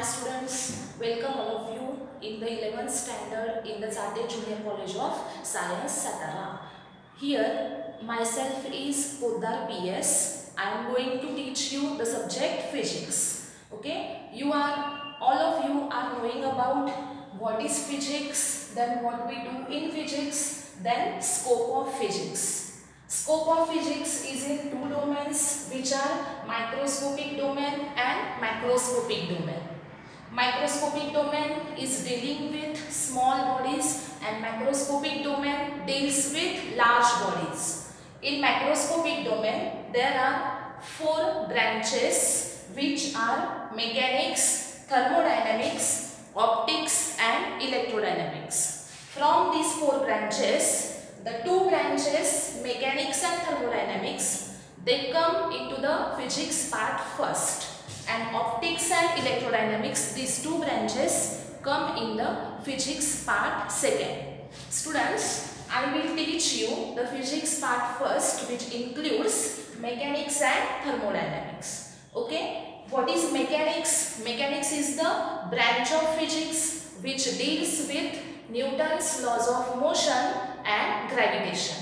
Hi students, welcome all of you in the 11th standard in the Satya Junior College of Science, Satara. Here, myself is Poddar PS. I am going to teach you the subject physics. Okay, all of you are knowing about what is physics, then what we do in physics, then scope of physics. Scope of physics is in two domains which are microscopic domain and macroscopic domain. Microscopic domain is dealing with small bodies and macroscopic domain deals with large bodies. In macroscopic domain there are four branches which are mechanics, thermodynamics, optics and electrodynamics. From these four branches, the two branches mechanics and thermodynamics, they come into the physics part first. And optics and electrodynamics, these two branches come in the physics part second. Students, I will teach you the physics part first, which includes mechanics and thermodynamics. Okay, what is mechanics? Mechanics is the branch of physics which deals with Newton's laws of motion and gravitation.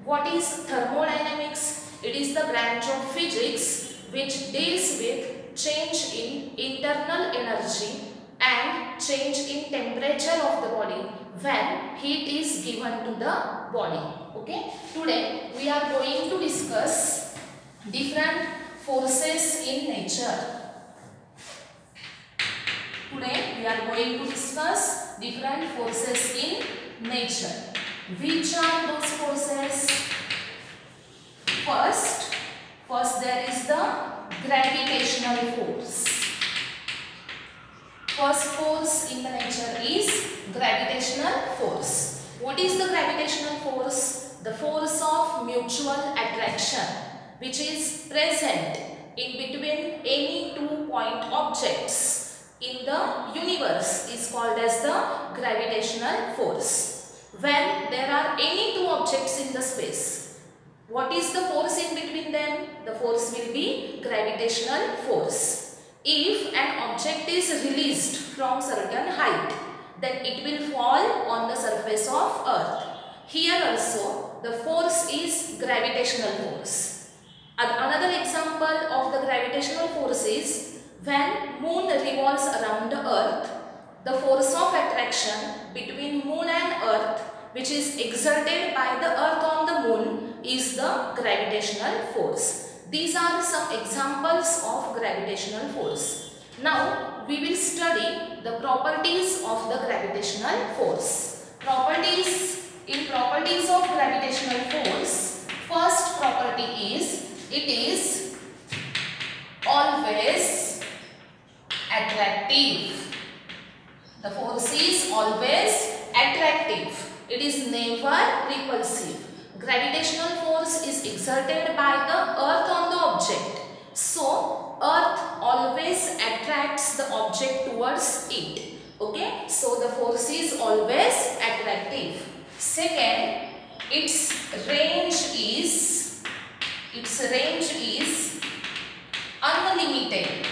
What is thermodynamics? It is the branch of physics which deals with change in internal energy and change in temperature of the body when heat is given to the body. Okay, today we are going to discuss different forces in nature. Today we are going to discuss different forces in nature. Which are those forces? First there is the gravitational force. First force in the nature is gravitational force. What is the gravitational force? The force of mutual attraction which is present in between any two-point objects in the universe is called as the gravitational force. When there are any two objects in the space, what is the force in between them? The force will be gravitational force. If an object is released from certain height, then it will fall on the surface of earth. Here also the force is gravitational force. Another example of the gravitational force is when moon revolves around the earth, the force of attraction between moon and earth which is exerted by the earth on the moon is the gravitational force. These are some examples of gravitational force. Now we will study the properties of the gravitational force. In properties of gravitational force, first property is it is always attractive. The force is always attractive. It is never repulsive. Gravitational force is exerted by the earth on the object. So, earth always attracts the object towards it. Okay? So, the force is always attractive. Second, its range is unlimited.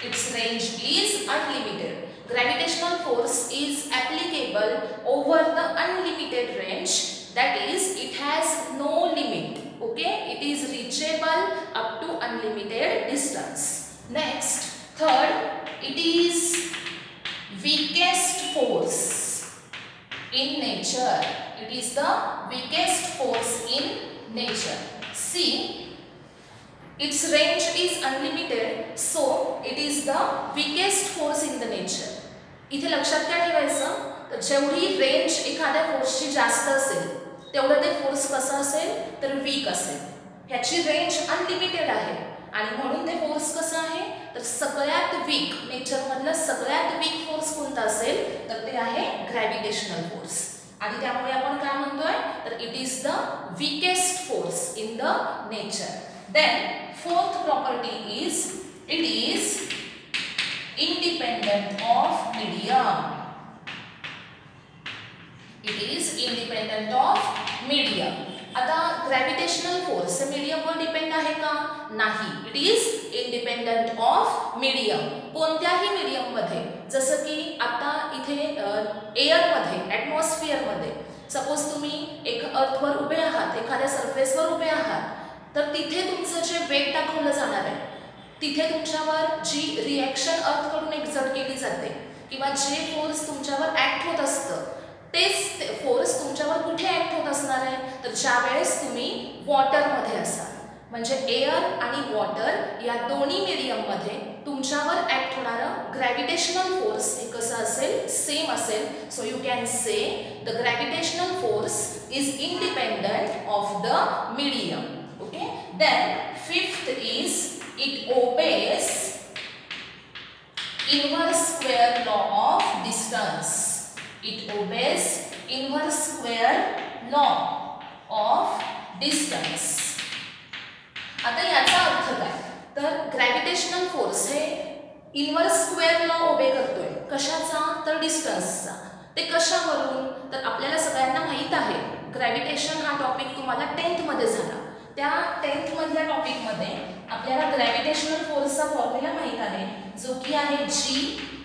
Its range is unlimited. Gravitational force is applicable over the unlimited range, that is, it has no limit. Okay, it is reachable up to unlimited distance. Next, third, it is weakest force in nature. It is the weakest force in nature. See, its range is unlimited, so it is the weakest force in the nature. इथे लक्षात काय ठेवायचं, तर जेवढी range एखाद्या फोर्सची जास्त असेल तेवढं ते फोर्स कसं असेल तर वीक असेल. ह्याची रेंज अनलिमिटेड आहे आणि म्हणून ते फोर्स कसं आहे तर सगळ्यात वीक, नेचर मधला सगळ्यात वीक फोर्स कोणता असेल तर ते आहे ग्रॅव्हिटेशनल फोर्स. आणि त्यामुळे आपण काय म्हणतोय तर it is the weakest force in the nature. Then fourth property is it is independent of medium. It is independent of medium. आता ग्रॅव्हिटेशनल फोर्स मीडियम वर डिपेंड आहे का? नाही. It is independent of medium. कोणत्याही medium मध्ये, जसं की आता इथे एअर मध्ये, ॲटमॉस्फिअर मध्ये, सपोज तुम्ही एक अर्थवर उभे आहात, एखाद्या सरफेसवर उभे आहात, तर तिथे तुमचं जे वेट दाखवलं जाणार आहे, तिथे तुमच्यावर जी रिॲक्शन अर्थकडून एक्झर्ट केली जाते किंवा जे फोर्स तुमच्यावर ॲक्ट होत असतं, तेच फोर्स तुमच्यावर कुठे ॲक्ट होत असणार आहे, तर ज्या वेळेस तुम्ही वॉटरमध्ये असाल. म्हणजे एअर आणि वॉटर या दोन्ही मीडियममध्ये तुमच्यावर ॲक्ट होणारं ग्रॅव्हिटेशनल फोर्स हे कसं असेल, सेम असेल. So you can say the gravitational force is independent of the medium. Okay. Then fifth is it obeys inverse square law of distance. It obeys inverse square law of distance. आता याचा अर्थ काय, तर gravitational force हे inverse square law ओबे करतोय. कशाचा, तर डिस्टन्सचा. ते कशावरून, तर आपल्याला सगळ्यांना माहित आहे ग्रॅव्हिटेशन हा टॉपिक तुम्हाला 10th मध्ये झाला. त्या 10th मधल्या टॉपिकमध्ये आपल्याला ग्रॅव्हिटेशनल फोर्सचा फॉर्म्युला माहित आहे, जो की आहे G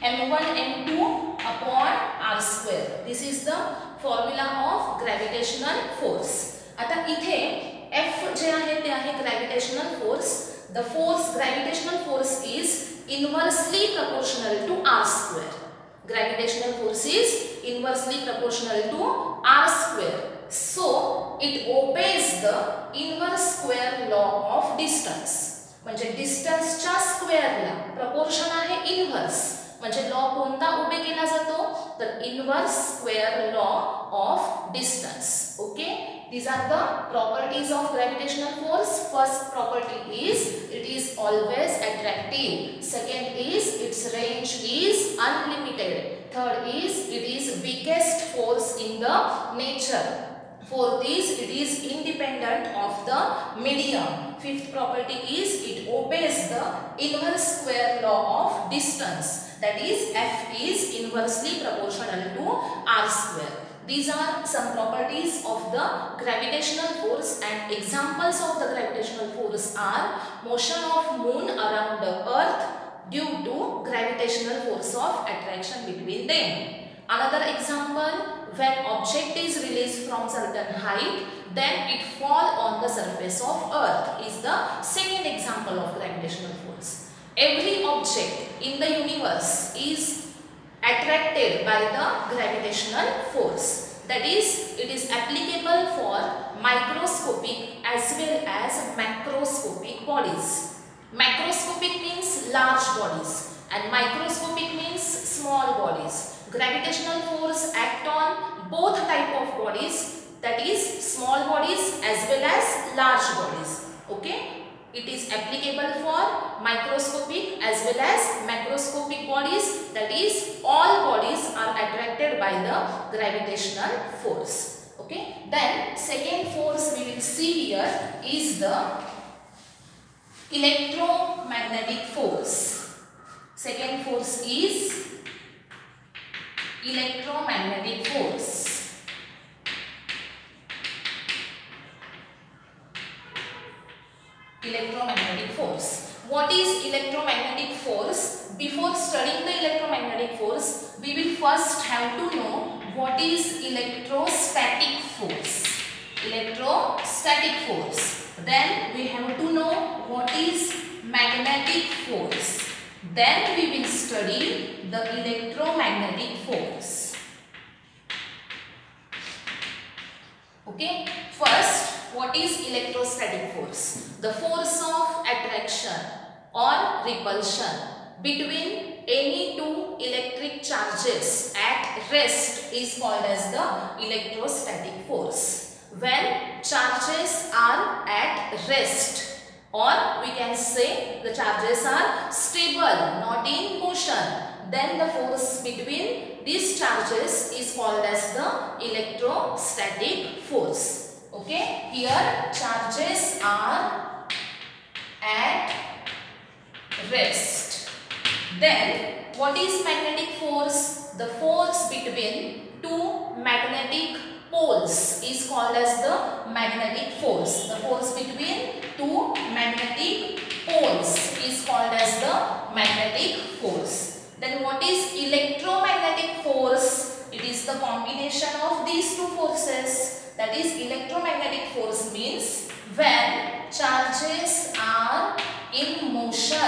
m1m2/r². This is the formula of gravitational force. आता इथे F जे आहे ते आहे gravitational force. The force, gravitational force is inversely proportional to r². Gravitational force is inversely proportional to r². So it obeys the inverse square law of distance. म्हणजे डिस्टन्सच्या स्क्वेअरला proportion आहे inverse. म्हणजे law कोणता ओबे केला जातो, तर inverse square law of distance. Okay. These are the properties of gravitational force. First property is it is always attractive. Second is its range is unlimited. Third is it is weakest force in the nature. Fourth is it is independent of the medium. Fifth property is it obeys the inverse square law of distance. That is F is inversely proportional to r². These are some properties of the gravitational force, and examples of the gravitational force are motion of moon around the earth due to gravitational force of attraction between them. Another example, when object is released from certain height, then it fall on the surface of earth, is the second example of gravitational force. Every object in the universe is attracted by the gravitational force. That is, it is applicable for microscopic as well as macroscopic bodies. Macroscopic means large bodies and microscopic means small bodies. Gravitational force act on both type of bodies, that is small bodies as well as large bodies. Okay. It is applicable for microscopic as well as macroscopic bodies, that is all bodies are attracted by the gravitational force. Okay. Then second force we will see here is the electromagnetic force. Second force is electromagnetic force. Electromagnetic force. What is electromagnetic force? Before studying the electromagnetic force, we will first have to know what is electrostatic force. Electrostatic force. Then we have to know what is magnetic force. Then we will study the electromagnetic force. Okay. First, what is electrostatic force? The force of attraction or repulsion between any two electric charges at rest is called as the electrostatic force. When charges are at rest, or we can say the charges are stable, not in motion, then the force between these charges is called as the electrostatic force. Okay, here charges are at rest. Then what is magnetic force? The force between two magnetic poles is called as the magnetic force. The force between two magnetic poles is called as the magnetic force. Then what is electromagnetic force? It is the combination of these two forces. That is, electromagnetic force means when charges are in motion.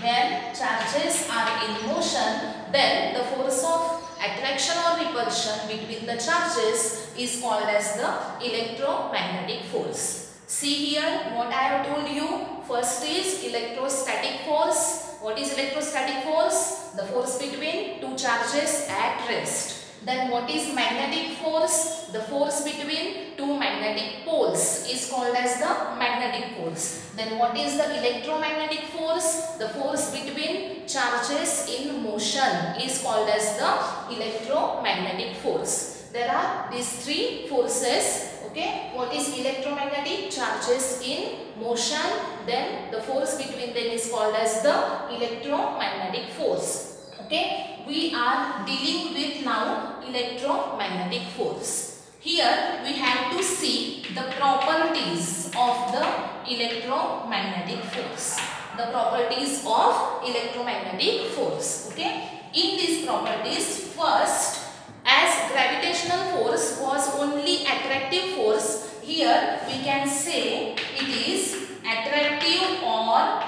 When charges are in motion, then the force of attraction or repulsion between the charges is called as the electromagnetic force. See here what I have told you. First is electrostatic force. What is electrostatic force? The force between two charges at rest. Then what is magnetic force? The force between two magnetic poles is called as the magnetic force. Then what is the electromagnetic force? The force between charges in motion is called as the electromagnetic force. There are these three forces. Okay, what is electromagnetic? Charges in motion, then the force between them is called as the electromagnetic force. Okay, we are dealing with now electromagnetic force. Here we have to see the properties of the electromagnetic force. The properties of electromagnetic force. Okay, in these properties, first, as gravitational force was only attractive force, here we can say it is attractive or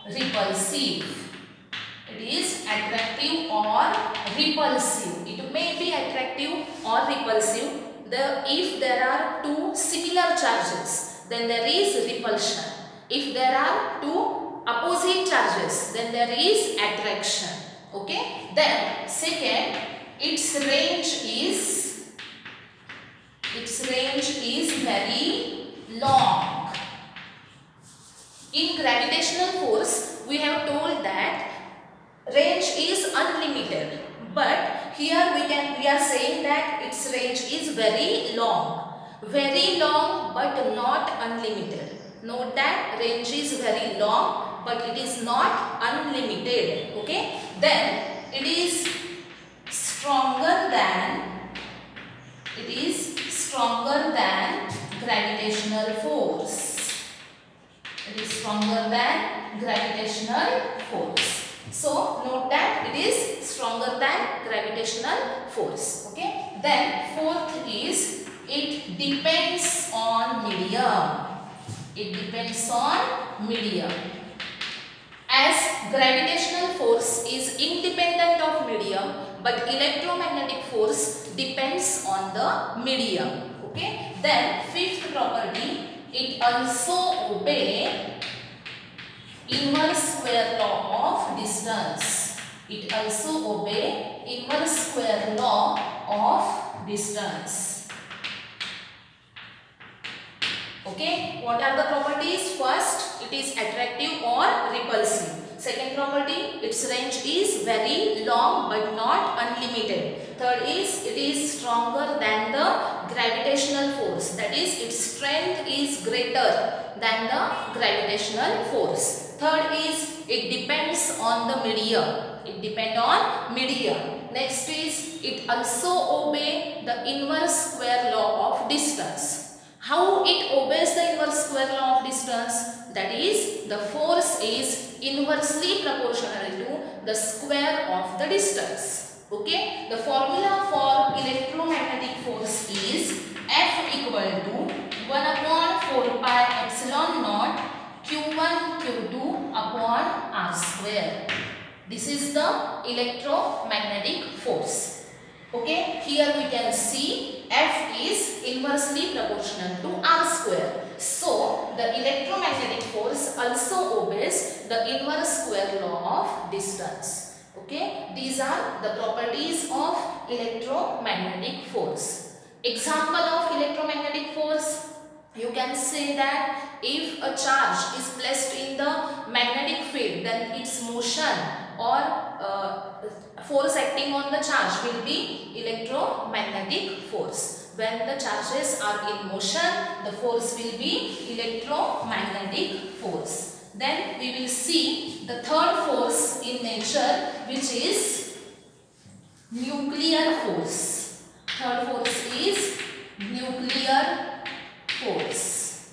repulsive. It is attractive or repulsive. It may be attractive or repulsive. If there are two similar charges, then there is repulsion. If there are two opposite charges, then there is attraction. Okay. Then second, its range is very long. In gravitational force, we have told that range is unlimited, but here we are saying that its range is very long but not unlimited. Note that range is very long but it is not unlimited. Okay, then it is stronger than gravitational force. It is stronger than gravitational force. So note that it is stronger than gravitational force. Okay. Then fourth is it depends on medium. It depends on medium. As gravitational force is independent of medium, but electromagnetic force depends on the medium. Okay. Then fifth property, it also obeys inverse square law of distance. It also obeys inverse square law of distance. Okay, what are the properties? First, it is attractive or repulsive. Second property, its range is very long but not unlimited. Third is, it is stronger than the gravitational force. That is, its strength is greater than the gravitational force. Third is, it depends on the medium. It depends on medium. Next is, it also obeys the inverse square law of distance. How it obeys the inverse square law of distance? That is, the force is inversely proportional to the square of the distance. Okay. The formula for electromagnetic force is F equal to 1 upon 4 pi epsilon naught Q1 Q2 upon R square. This is the electromagnetic force. Okay, here we can see F is inversely proportional to R square. So, the electromagnetic force also obeys the inverse square law of distance. Okay, these are the properties of electromagnetic force. Example of electromagnetic force, you can say that if a charge is placed in the magnetic field, then its motion or force acting on the charge will be electromagnetic force. When the charges are in motion, the force will be electromagnetic force. Then we will see the third force in nature, which is nuclear force. Third force is nuclear force.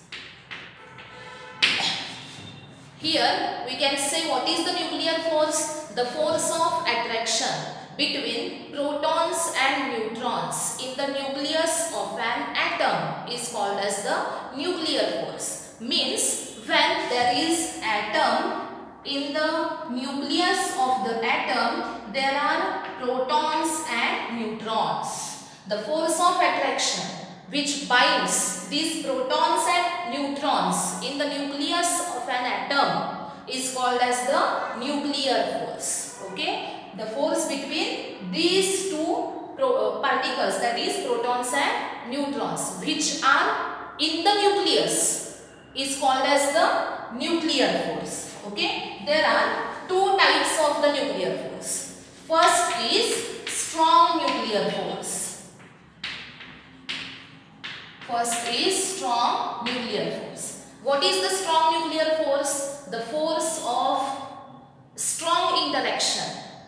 Here we can say what is the nuclear force? The force of attraction between protons and neutrons in the nucleus of an atom is called as the nuclear force. Means when there is atom, in the nucleus of the atom there are protons and neutrons. The force of attraction which binds these protons and neutrons in the nucleus of an atom is called as the nuclear force. Okay, the force between these two particles, that is protons and neutrons, which are in the nucleus, is called as the nuclear force. Okay, there are two types of the nuclear force. First is strong nuclear force. First is strong nuclear force. What is the strong nuclear force? The force of strong interaction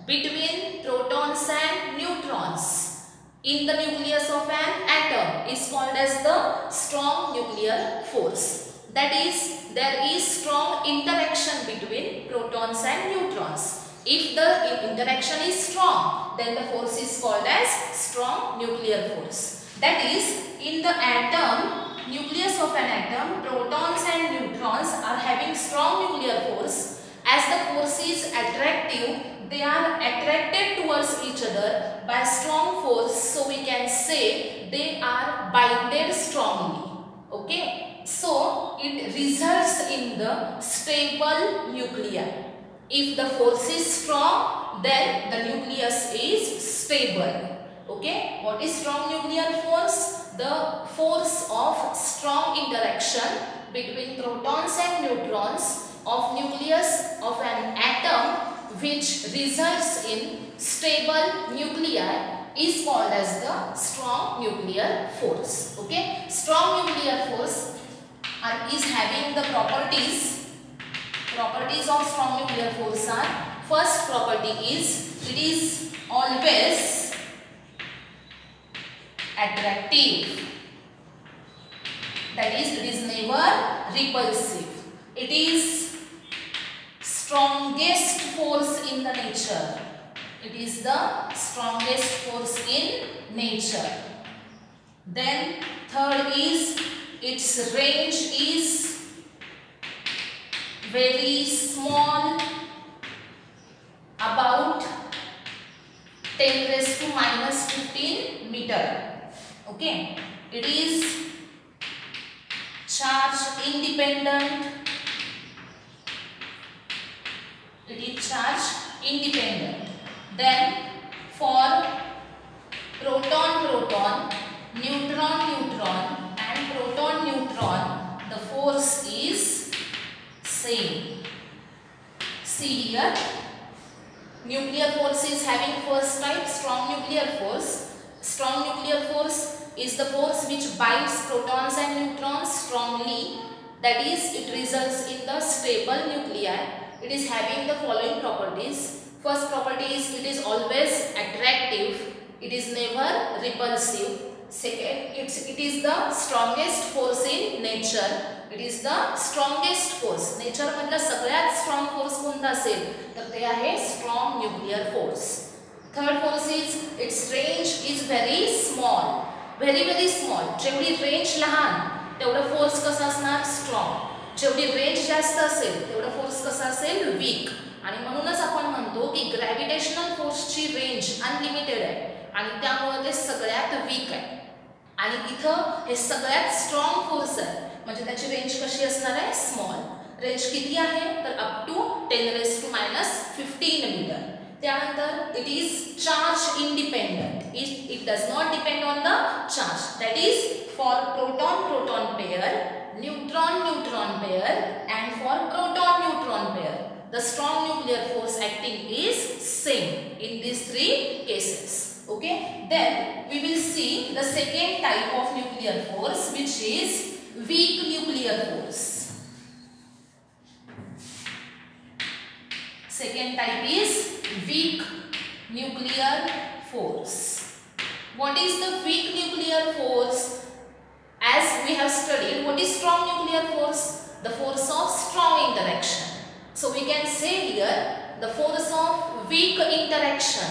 between protons and neutrons in the nucleus of an atom is called as the strong nuclear force. That is, there is strong interaction between protons and neutrons. If the interaction is strong, then the force is called as strong nuclear force. That is, in the atom, nucleus of an atom, protons and neutrons are having strong nuclear force. As the force is attractive, they are attracted towards each other by strong force. So we can say they are binded strongly. Okay. So it results in the stable nuclei. If the force is strong, then the nucleus is stable. Okay, what is strong nuclear force? The force of strong interaction between protons and neutrons of nucleus of an atom which results in stable nuclei is called as the strong nuclear force. Okay, strong nuclear force is having the properties of strong nuclear force are, first property is it is always attractive, that is it is never repulsive. It is strongest force in the nature. It is the strongest force in nature. Then third is its range is very small, about 10 raised to minus 15 meter. Okay, it is charge independent. It is charge independent. Then for proton-proton, neutron-neutron and proton-neutron, the force is same. See here, nuclear force is having first type, strong nuclear force. Strong nuclear force is the force which binds protons and neutrons strongly. That is, it results in the stable nuclei. It is having the following properties. First property is it is always attractive. It is never repulsive. Second, it is the strongest force in nature. It is the strongest force. Nature मधला सगळ्यात strong force कोणता असेल तर ते आहे strong nuclear force. Third force is its range is very small. Very small. जेवढी range लहान तेवढा force कसा असणार strong. जेवढी range जास्त असेल तेवढा force कसा असेल weak. आणि म्हणूनच आपण म्हणतो की ग्रॅव्हिटेशनल फोर्सची रेंज अनलिमिटेड आहे आणि त्यामुळे ते सगळ्यात वीक आहे. आणि इथं हे सगळ्यात स्ट्रॉंग फोर्स आहे म्हणजे त्याची रेंज कशी असणार आहे स्मॉल. रेंज किती आहे तर up to 10 raised to minus 15 metre. त्यानंतर it is charge independent. It does not depend on the charge. That is for proton proton pair, neutron neutron pair and for proton neutron pair. The strong nuclear force acting is same in these three cases. Okay, then we will see the second type of nuclear force, which is weak nuclear force. Second type is weak nuclear force. What is the weak nuclear force? As we have studied, what is strong nuclear force? The force of strong interaction So we can say here the force of weak interaction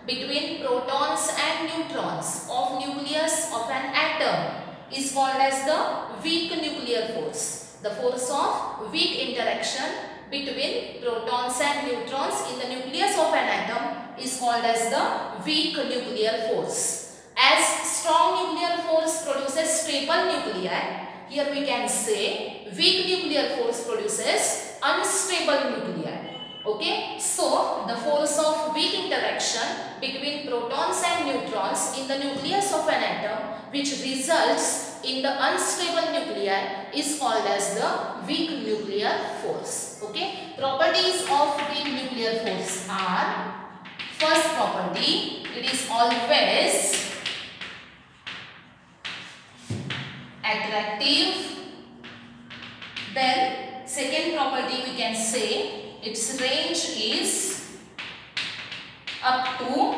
between protons and neutrons of nucleus of an atom is called as the weak nuclear force. The force of weak interaction between protons and neutrons in the nucleus of an atom is called as the weak nuclear force. As strong nuclear force produces stable nuclei, here we can say weak nuclear force produces unstable nuclei. Okay, so the force of weak interaction between protons and neutrons in the nucleus of an atom, which results in the unstable nuclei, is called as the weak nuclear force. Okay, properties of weak nuclear force are: first property, it is always attractive. Then second property, we can say its range is up to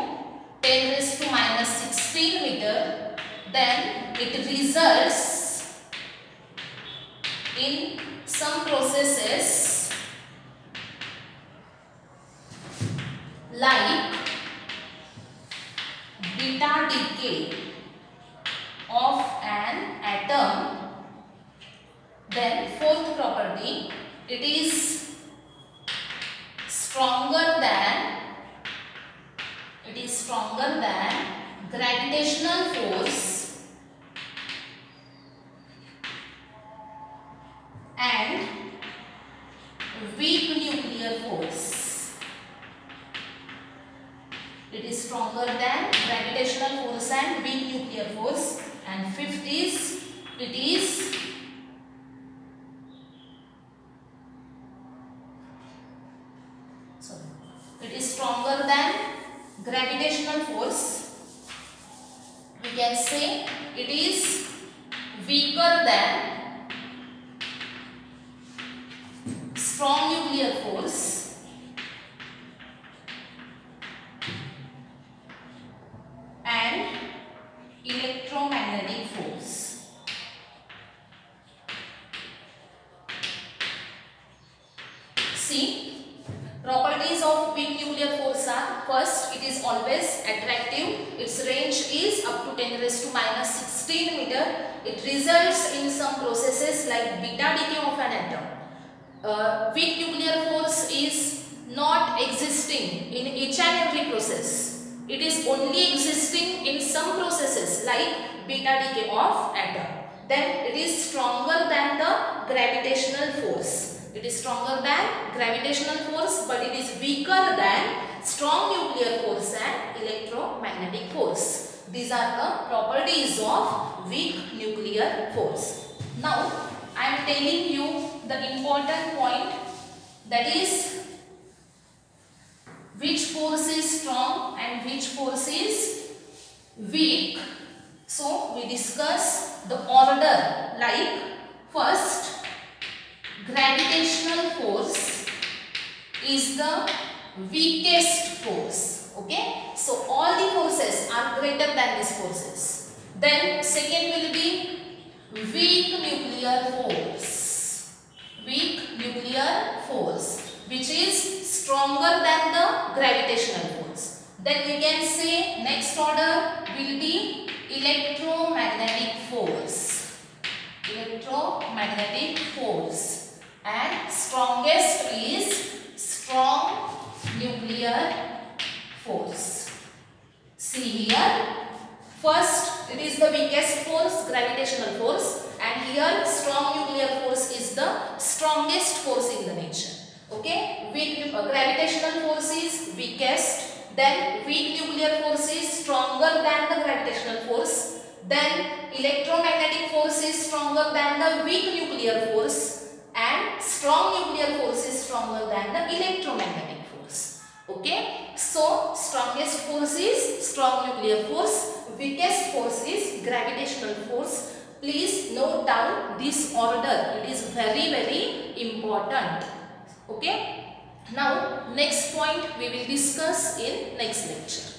10 raised to minus 16 meter. Then it results in some processes like beta decay of an atom. Then fourth property, it is stronger than gravitational force and weak nuclear force. It is stronger than gravitational force and weak nuclear force. And fifth is it is stronger than gravitational force. We can say it is weaker than strong nuclear force and electromagnetic force. See, properties of weak nuclear force are: first, it is always attractive. Its range is up to 10 raised to minus 16 meter. It results in some processes like beta decay of an atom. Weak nuclear force is not existing in each and every process. It is only existing in some processes like beta decay of atom. Then it is stronger than the gravitational force. It is stronger than gravitational force, but it is weaker than strong nuclear force and electromagnetic force. These are the properties of weak nuclear force. Now, I am telling you the important point, that is which force is strong and which force is weak. So, we discuss the order, like first, gravitational force is the weakest force. Okay, so all the forces are greater than these forces. Then second will be weak nuclear force. Weak nuclear force, which is stronger than the gravitational force. Then we can say next order will be electromagnetic force. Electromagnetic force. And strongest is strong nuclear force. See here, first it is the weakest force, gravitational force, and here strong nuclear force is the strongest force in the nature. Okay, gravitational force is weakest, then weak nuclear force is stronger than the gravitational force, then electromagnetic force is stronger than the weak nuclear force, and strong nuclear force is stronger than the electromagnetic force. Okay, so strongest force is strong nuclear force, weakest force is gravitational force. Please note down this order, it is very important. Okay, now next point we will discuss in next lecture.